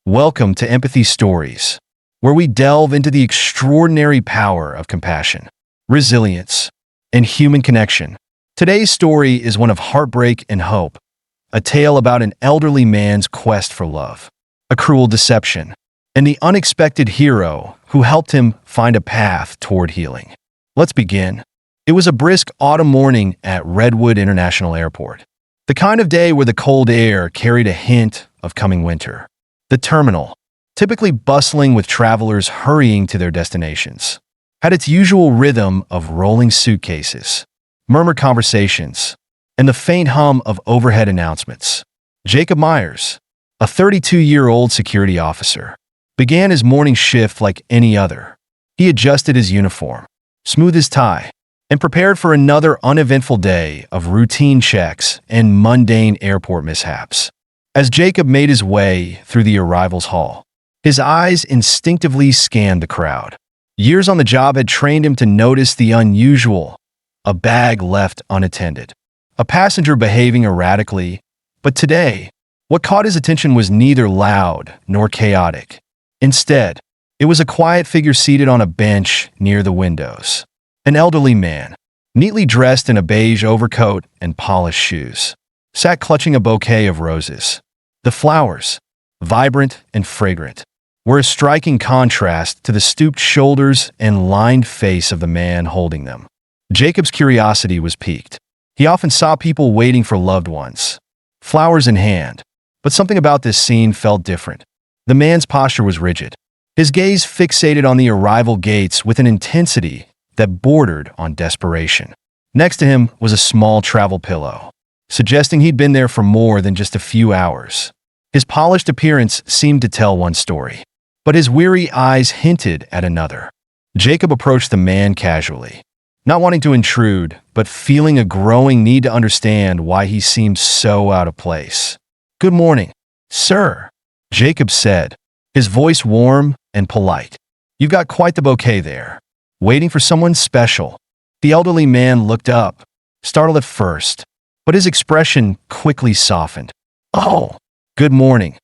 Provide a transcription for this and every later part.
Welcome to Empathy Stories, where we delve into the extraordinary power of compassion, resilience, and human connection. Today's story is one of heartbreak and hope, a tale about an elderly man's quest for love, a cruel deception, and the unexpected hero who helped him find a path toward healing. Let's begin. It was a brisk autumn morning at Redwood International Airport, the kind of day where the cold air carried a hint of coming winter. The terminal, typically bustling with travelers hurrying to their destinations, had its usual rhythm of rolling suitcases, murmured conversations, and the faint hum of overhead announcements. Jacob Myers, a 32-year-old security officer, began his morning shift like any other. He adjusted his uniform, smoothed his tie, and prepared for another uneventful day of routine checks and mundane airport mishaps. As Jacob made his way through the arrivals hall, his eyes instinctively scanned the crowd. Years on the job had trained him to notice the unusual: a bag left unattended, a passenger behaving erratically. But today, what caught his attention was neither loud nor chaotic. Instead, it was a quiet figure seated on a bench near the windows. An elderly man, neatly dressed in a beige overcoat and polished shoes, sat clutching a bouquet of roses. The flowers, vibrant and fragrant, were a striking contrast to the stooped shoulders and lined face of the man holding them. Jacob's curiosity was piqued. He often saw people waiting for loved ones, flowers in hand, but something about this scene felt different. The man's posture was rigid, his gaze fixated on the arrival gates with an intensity that bordered on desperation. Next to him was a small travel pillow, suggesting he'd been there for more than just a few hours. His polished appearance seemed to tell one story, but his weary eyes hinted at another. Jacob approached the man casually, not wanting to intrude, but feeling a growing need to understand why he seemed so out of place. "Good morning, sir," Jacob said, his voice warm and polite. "You've got quite the bouquet there. Waiting for someone special." The elderly man looked up, startled at first, but his expression quickly softened. "Oh, good morning,"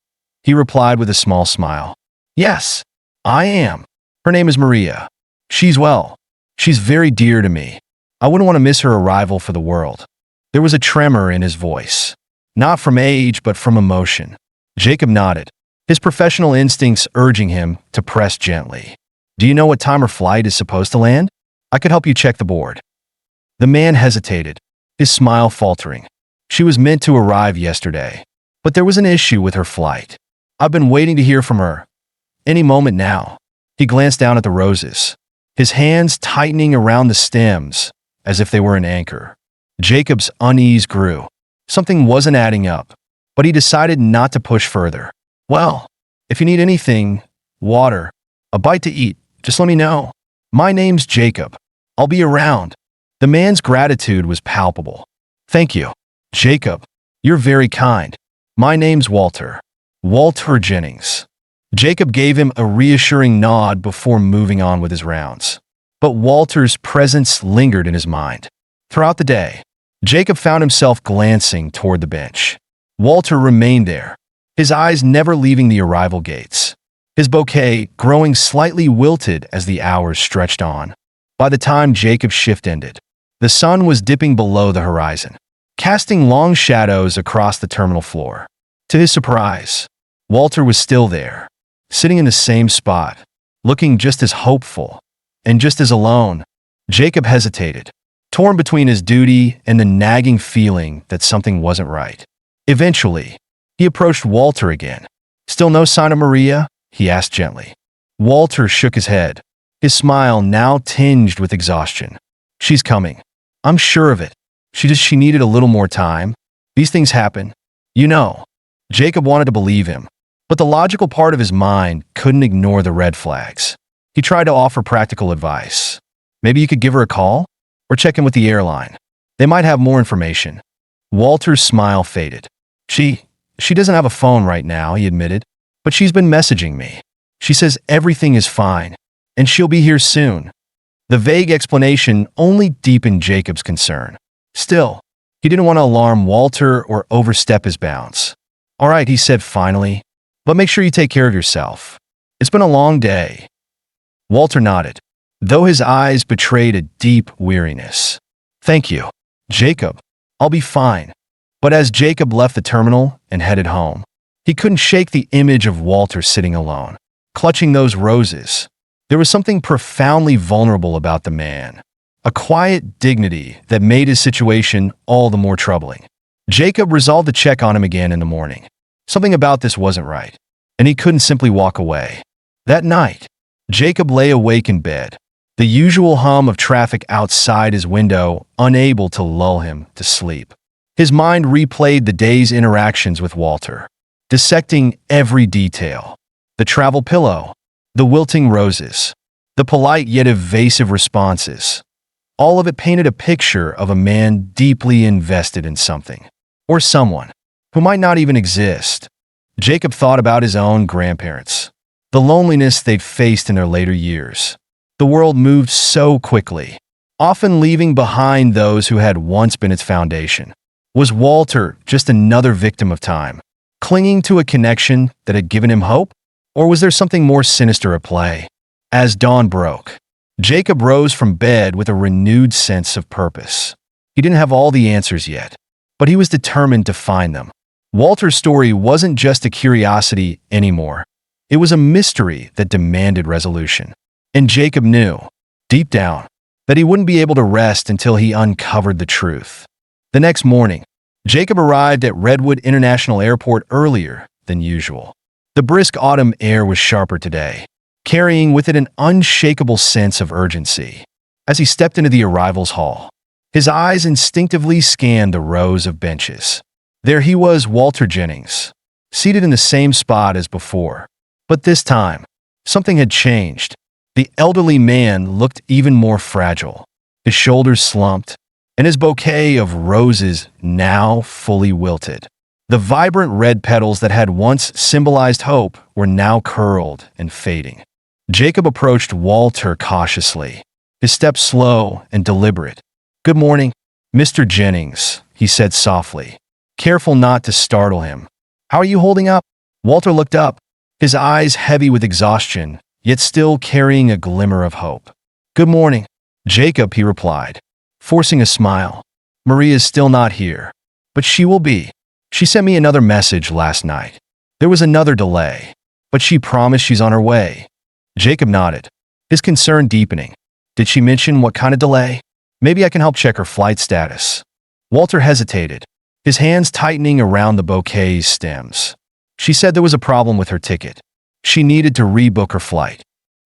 he replied with a small smile. "Yes, I am. Her name is Maria. She's well. She's very dear to me. I wouldn't want to miss her arrival for the world." There was a tremor in his voice, not from age but from emotion. Jacob nodded, his professional instincts urging him to press gently. "Do you know what time her flight is supposed to land? I could help you check the board." The man hesitated, his smile faltering. "She was meant to arrive yesterday, but there was an issue with her flight. I've been waiting to hear from her. Any moment now." He glanced down at the roses, his hands tightening around the stems as if they were an anchor. Jacob's unease grew. Something wasn't adding up, but he decided not to push further. "Well, if you need anything, water, a bite to eat, just let me know. My name's Jacob. I'll be around." The man's gratitude was palpable. "Thank you, Jacob. You're very kind. My name's Walter. Walter Jennings." Jacob gave him a reassuring nod before moving on with his rounds. But Walter's presence lingered in his mind. Throughout the day, Jacob found himself glancing toward the bench. Walter remained there, his eyes never leaving the arrival gates, his bouquet growing slightly wilted as the hours stretched on. By the time Jacob's shift ended, the sun was dipping below the horizon, casting long shadows across the terminal floor. To his surprise, Walter was still there, sitting in the same spot, looking just as hopeful and just as alone. Jacob hesitated, torn between his duty and the nagging feeling that something wasn't right. Eventually, he approached Walter again. "Still no sign of Maria?" he asked gently. Walter shook his head, his smile now tinged with exhaustion. "She's coming. I'm sure of it. She needed a little more time. These things happen. You know." Jacob wanted to believe him, but the logical part of his mind couldn't ignore the red flags. He tried to offer practical advice. "Maybe you could give her a call or check in with the airline. They might have more information." Walter's smile faded. She doesn't have a phone right now," he admitted, "but she's been messaging me. She says everything is fine, and she'll be here soon." The vague explanation only deepened Jacob's concern. Still, he didn't want to alarm Walter or overstep his bounds. "All right," he said finally. but make sure you take care of yourself. It's been a long day." Walter nodded, though his eyes betrayed a deep weariness. "Thank you, Jacob. I'll be fine." But as Jacob left the terminal and headed home, he couldn't shake the image of Walter sitting alone, clutching those roses. There was something profoundly vulnerable about the man, a quiet dignity that made his situation all the more troubling. Jacob resolved to check on him again in the morning. Something about this wasn't right, and he couldn't simply walk away. That night, Jacob lay awake in bed, the usual hum of traffic outside his window unable to lull him to sleep. His mind replayed the day's interactions with Walter, dissecting every detail. The travel pillow, the wilting roses, the polite yet evasive responses. All of it painted a picture of a man deeply invested in something, or someone, who might not even exist. Jacob thought about his own grandparents, the loneliness they'd faced in their later years. The world moved so quickly, often leaving behind those who had once been its foundation. Was Walter just another victim of time, clinging to a connection that had given him hope? Or was there something more sinister at play? As dawn broke, Jacob rose from bed with a renewed sense of purpose. He didn't have all the answers yet, but he was determined to find them. Walter's story wasn't just a curiosity anymore. It was a mystery that demanded resolution. And Jacob knew, deep down, that he wouldn't be able to rest until he uncovered the truth. The next morning, Jacob arrived at Redwood International Airport earlier than usual. The brisk autumn air was sharper today, carrying with it an unshakable sense of urgency. As he stepped into the arrivals hall, his eyes instinctively scanned the rows of benches. There he was, Walter Jennings, seated in the same spot as before. But this time, something had changed. The elderly man looked even more fragile, his shoulders slumped, and his bouquet of roses now fully wilted. The vibrant red petals that had once symbolized hope were now curled and fading. Jacob approached Walter cautiously, his steps slow and deliberate. "Good morning, Mr. Jennings," he said softly, careful not to startle him. "How are you holding up?" Walter looked up, his eyes heavy with exhaustion, yet still carrying a glimmer of hope. "Good morning, Jacob," he replied, forcing a smile. "Maria's still not here, but she will be. She sent me another message last night. There was another delay, but she promised she's on her way." Jacob nodded, his concern deepening. "Did she mention what kind of delay? Maybe I can help check her flight status." Walter hesitated, his hands tightening around the bouquet's stems. "She said there was a problem with her ticket. She needed to rebook her flight."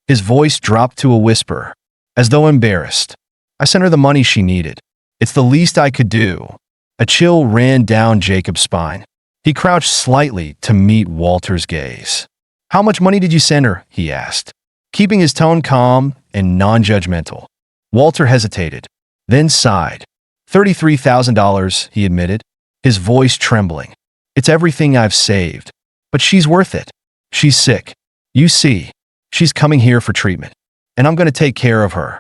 His voice dropped to a whisper, as though embarrassed. "I sent her the money she needed. It's the least I could do." A chill ran down Jacob's spine. He crouched slightly to meet Walter's gaze. "How much money did you send her?" he asked, keeping his tone calm and non-judgmental. Walter hesitated, then sighed. $33,000, he admitted, his voice trembling. "It's everything I've saved. But she's worth it. She's sick. You see, she's coming here for treatment, and I'm going to take care of her."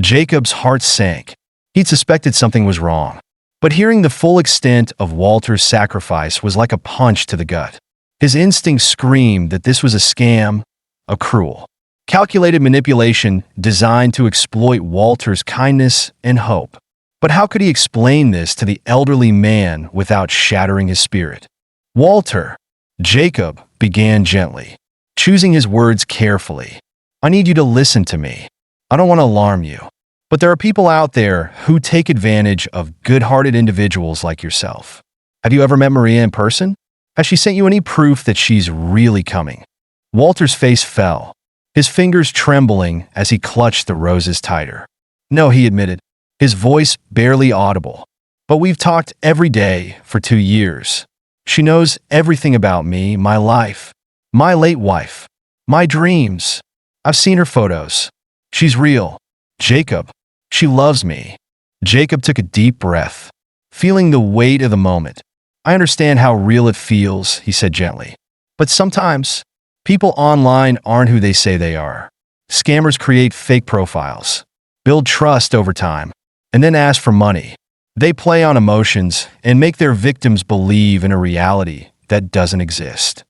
Jacob's heart sank. He'd suspected something was wrong, but hearing the full extent of Walter's sacrifice was like a punch to the gut. His instincts screamed that this was a scam, a cruel, calculated manipulation designed to exploit Walter's kindness and hope. But how could he explain this to the elderly man without shattering his spirit? "Walter," Jacob began gently, choosing his words carefully. "I need you to listen to me. I don't want to alarm you, but there are people out there who take advantage of good-hearted individuals like yourself. Have you ever met Maria in person? Has she sent you any proof that she's really coming?" Walter's face fell, his fingers trembling as he clutched the roses tighter. "No," he admitted, his voice barely audible. "But we've talked every day for 2 years. She knows everything about me, my life, my late wife, my dreams. I've seen her photos. She's real. Jacob, she loves me." Jacob took a deep breath, feeling the weight of the moment. "I understand how real it feels," he said gently. "But sometimes, people online aren't who they say they are. Scammers create fake profiles, build trust over time, and then ask for money. They play on emotions and make their victims believe in a reality that doesn't exist."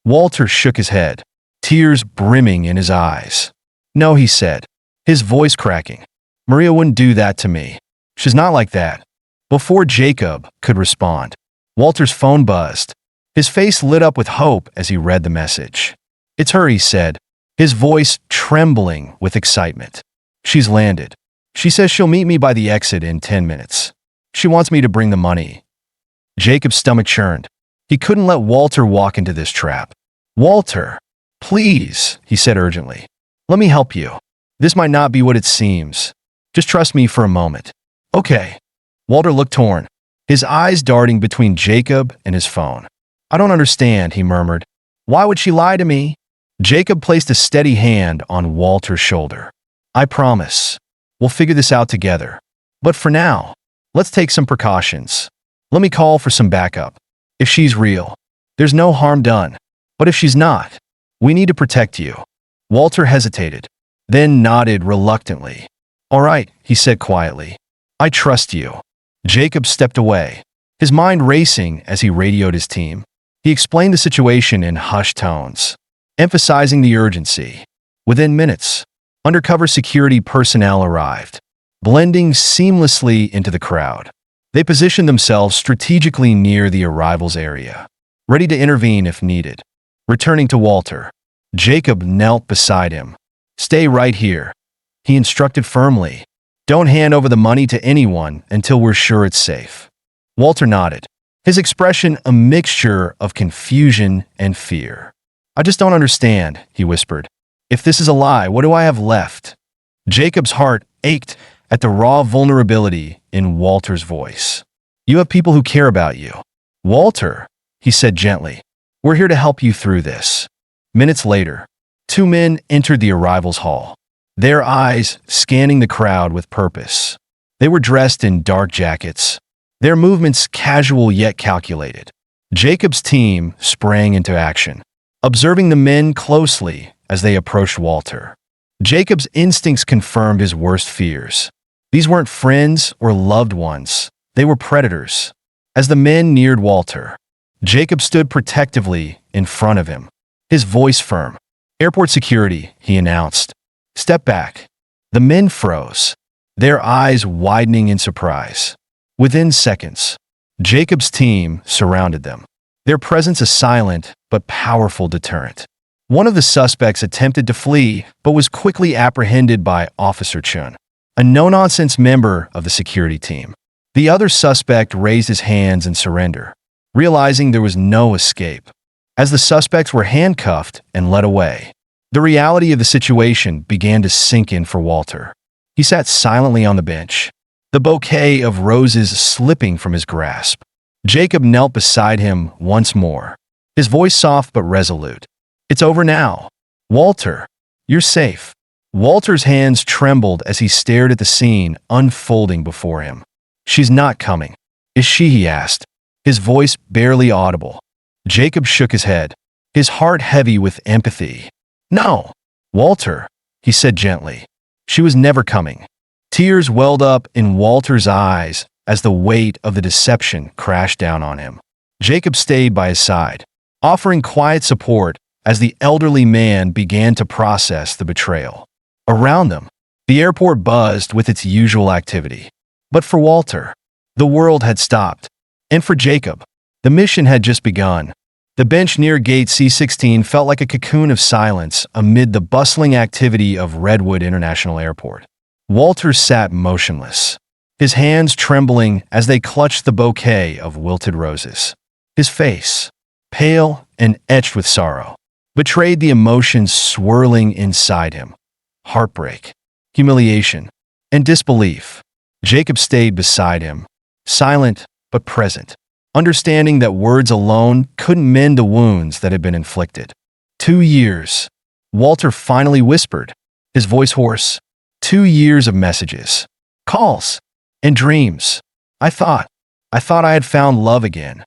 Walter shook his head, tears brimming in his eyes. "No," he said, his voice cracking. "Maria wouldn't do that to me. She's not like that." Before Jacob could respond, Walter's phone buzzed. His face lit up with hope as he read the message. "It's her," he said, his voice trembling with excitement. "She's landed. She says she'll meet me by the exit in 10 minutes. She wants me to bring the money." Jacob's stomach churned. He couldn't let Walter walk into this trap. "Walter, please," he said urgently. "Let me help you. This might not be what it seems. Just trust me for a moment." "Okay." Walter looked torn, his eyes darting between Jacob and his phone. "I don't understand," he murmured. "Why would she lie to me?" Jacob placed a steady hand on Walter's shoulder. "I promise. We'll figure this out together. But for now, let's take some precautions. Let me call for some backup. If she's real, there's no harm done. But if she's not, we need to protect you." Walter hesitated, then nodded reluctantly. "All right," he said quietly. "I trust you." Jacob stepped away, his mind racing as he radioed his team. He explained the situation in hushed tones, emphasizing the urgency. Within minutes, undercover security personnel arrived, blending seamlessly into the crowd. They positioned themselves strategically near the arrivals area, ready to intervene if needed. Returning to Walter, Jacob knelt beside him. "Stay right here," he instructed firmly. "Don't hand over the money to anyone until we're sure it's safe." Walter nodded, his expression a mixture of confusion and fear. "I just don't understand," he whispered. "If this is a lie, what do I have left?" Jacob's heart ached at the raw vulnerability in Walter's voice. "You have people who care about you." "Walter," he said gently, "we're here to help you through this." Minutes later, two men entered the arrivals hall, their eyes scanning the crowd with purpose. They were dressed in dark jackets, their movements casual yet calculated. Jacob's team sprang into action, observing the men closely as they approached Walter. Jacob's instincts confirmed his worst fears. These weren't friends or loved ones. They were predators. As the men neared Walter, Jacob stood protectively in front of him, his voice firm. "Airport security," he announced. "Step back." The men froze, their eyes widening in surprise. Within seconds, Jacob's team surrounded them, their presence a silent but powerful deterrent. One of the suspects attempted to flee but was quickly apprehended by Officer Chun, a no-nonsense member of the security team. The other suspect raised his hands in surrender, realizing there was no escape. As the suspects were handcuffed and led away, the reality of the situation began to sink in for Walter. He sat silently on the bench, the bouquet of roses slipping from his grasp. Jacob knelt beside him once more, his voice soft but resolute. "It's over now. Walter, you're safe." Walter's hands trembled as he stared at the scene unfolding before him. "She's not coming, is she?" he asked, his voice barely audible. Jacob shook his head, his heart heavy with empathy. "No, Walter," he said gently. "She was never coming." Tears welled up in Walter's eyes as the weight of the deception crashed down on him. Jacob stayed by his side, offering quiet support as the elderly man began to process the betrayal. Around them, the airport buzzed with its usual activity. But for Walter, the world had stopped. And for Jacob, the mission had just begun. The bench near gate C-16 felt like a cocoon of silence amid the bustling activity of Redwood International Airport. Walter sat motionless, his hands trembling as they clutched the bouquet of wilted roses. His face, pale and etched with sorrow, betrayed the emotions swirling inside him. Heartbreak, humiliation, and disbelief. Jacob stayed beside him, silent but present, understanding that words alone couldn't mend the wounds that had been inflicted. 2 years, Walter finally whispered, his voice hoarse. 2 years of messages, calls, and dreams. I thought I had found love again."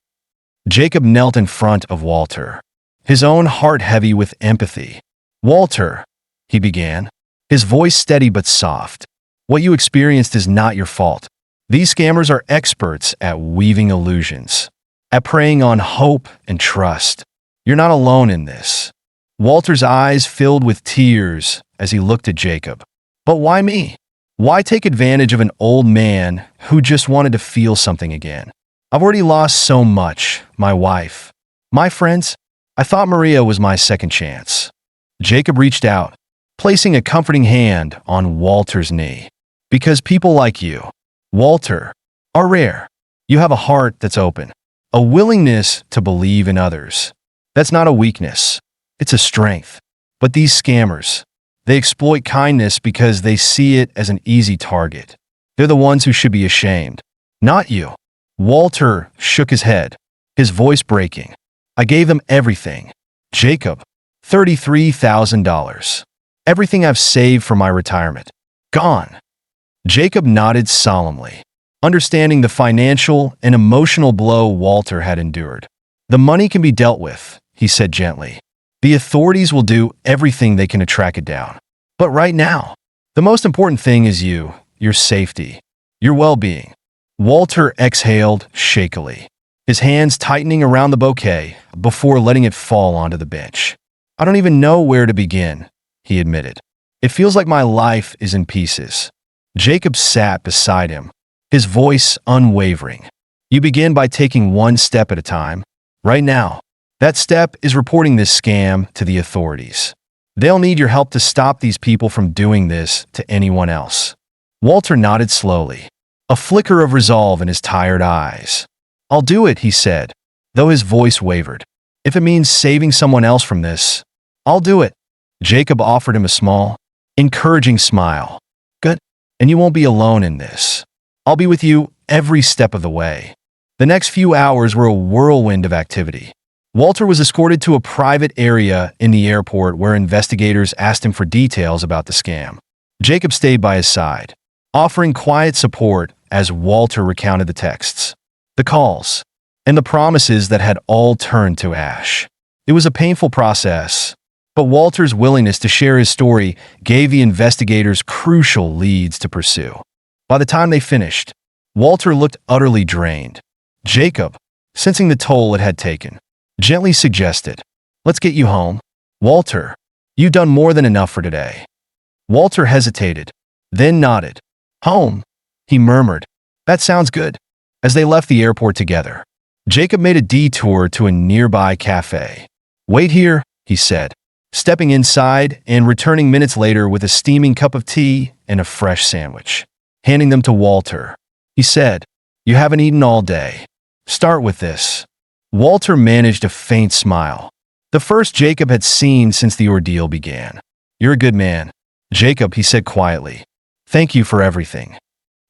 Jacob knelt in front of Walter, his own heart heavy with empathy. "Walter," he began, his voice steady but soft, "what you experienced is not your fault. These scammers are experts at weaving illusions, at preying on hope and trust. You're not alone in this. Walter's eyes filled with tears as he looked at Jacob. But why me? Why take advantage of an old man who just wanted to feel something again? I've already lost so much, my wife, my friends. I thought Maria was my second chance. Jacob reached out, placing a comforting hand on Walter's knee. Because people like you, Walter, are rare. You have a heart that's open, a willingness to believe in others. That's not a weakness, it's a strength. But these scammers, they exploit kindness because they see it as an easy target. They're the ones who should be ashamed, not you. Walter shook his head, his voice breaking. I gave them everything. Jacob, $33,000. Everything I've saved for my retirement. Gone. Jacob nodded solemnly, understanding the financial and emotional blow Walter had endured. The money can be dealt with, he said gently. The authorities will do everything they can to track it down. But right now, the most important thing is you, your safety, your well-being. Walter exhaled shakily, his hands tightening around the bouquet before letting it fall onto the bench. I don't even know where to begin, he admitted. It feels like my life is in pieces. Jacob sat beside him, his voice unwavering. You begin by taking one step at a time. Right now, that step is reporting this scam to the authorities. They'll need your help to stop these people from doing this to anyone else. Walter nodded slowly, a flicker of resolve in his tired eyes. I'll do it, he said, though his voice wavered. If it means saving someone else from this, I'll do it. Jacob offered him a small, encouraging smile. Good, and you won't be alone in this. I'll be with you every step of the way. The next few hours were a whirlwind of activity. Walter was escorted to a private area in the airport where investigators asked him for details about the scam. Jacob stayed by his side, offering quiet support as Walter recounted the texts, the calls, and the promises that had all turned to ash. It was a painful process, but Walter's willingness to share his story gave the investigators crucial leads to pursue. By the time they finished, Walter looked utterly drained. Jacob, sensing the toll it had taken, gently suggested, "Let's get you home. Walter, you've done more than enough for today." Walter hesitated, then nodded. "Home," he murmured. "That sounds good." As they left the airport together, Jacob made a detour to a nearby cafe. "Wait here," he said, stepping inside and returning minutes later with a steaming cup of tea and a fresh sandwich. Handing them to Walter, he said, "You haven't eaten all day. Start with this." Walter managed a faint smile, the first Jacob had seen since the ordeal began. "You're a good man, Jacob," he said quietly. "Thank you for everything."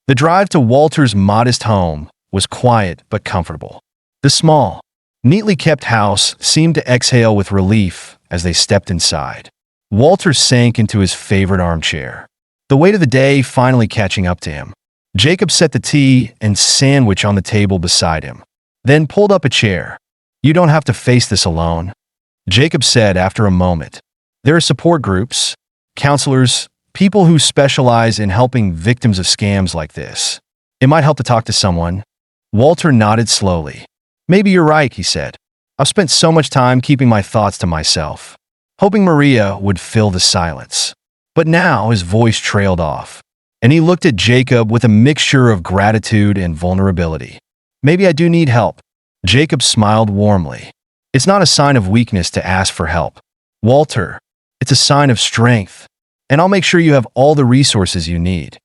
The drive to Walter's modest home was quiet but comfortable. The small, neatly kept house seemed to exhale with relief as they stepped inside. Walter sank into his favorite armchair, the weight of the day finally catching up to him. Jacob set the tea and sandwich on the table beside him, then pulled up a chair. "You don't have to face this alone," Jacob said after a moment. "There are support groups, counselors, people who specialize in helping victims of scams like this. It might help to talk to someone." Walter nodded slowly. "Maybe you're right," he said. "I've spent so much time keeping my thoughts to myself, hoping Maria would fill the silence." But now his voice trailed off, and he looked at Jacob with a mixture of gratitude and vulnerability. "Maybe I do need help." Jacob smiled warmly. "It's not a sign of weakness to ask for help, Walter. It's a sign of strength, and I'll make sure you have all the resources you need."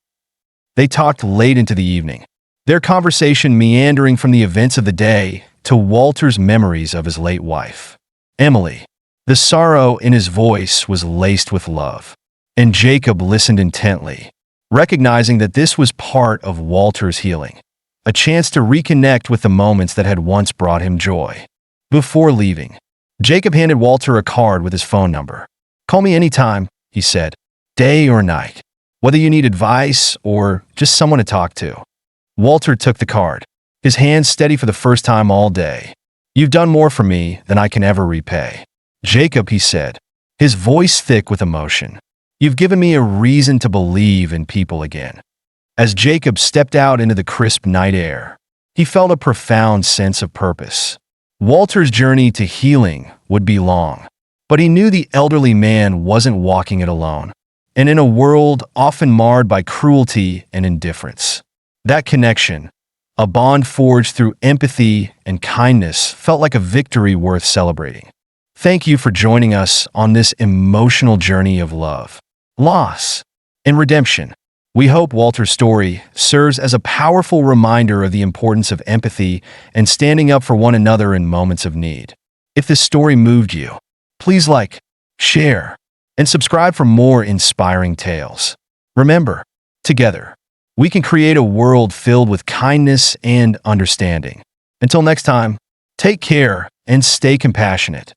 They talked late into the evening, their conversation meandering from the events of the day to Walter's memories of his late wife, Emily. The sorrow in his voice was laced with love, and Jacob listened intently, recognizing that this was part of Walter's healing, a chance to reconnect with the moments that had once brought him joy. Before leaving, Jacob handed Walter a card with his phone number. "Call me anytime," he said, "day or night, whether you need advice or just someone to talk to." Walter took the card, his hands steady for the first time all day. "You've done more for me than I can ever repay, Jacob," he said, his voice thick with emotion. "You've given me a reason to believe in people again." As Jacob stepped out into the crisp night air, he felt a profound sense of purpose. Walter's journey to healing would be long, but he knew the elderly man wasn't walking it alone. And in a world often marred by cruelty and indifference, that connection, a bond forged through empathy and kindness, felt like a victory worth celebrating. Thank you for joining us on this emotional journey of love, loss, and redemption. We hope Walter's story serves as a powerful reminder of the importance of empathy and standing up for one another in moments of need. If this story moved you, please like, share, and subscribe for more inspiring tales. Remember, together, we can create a world filled with kindness and understanding. Until next time, take care and stay compassionate.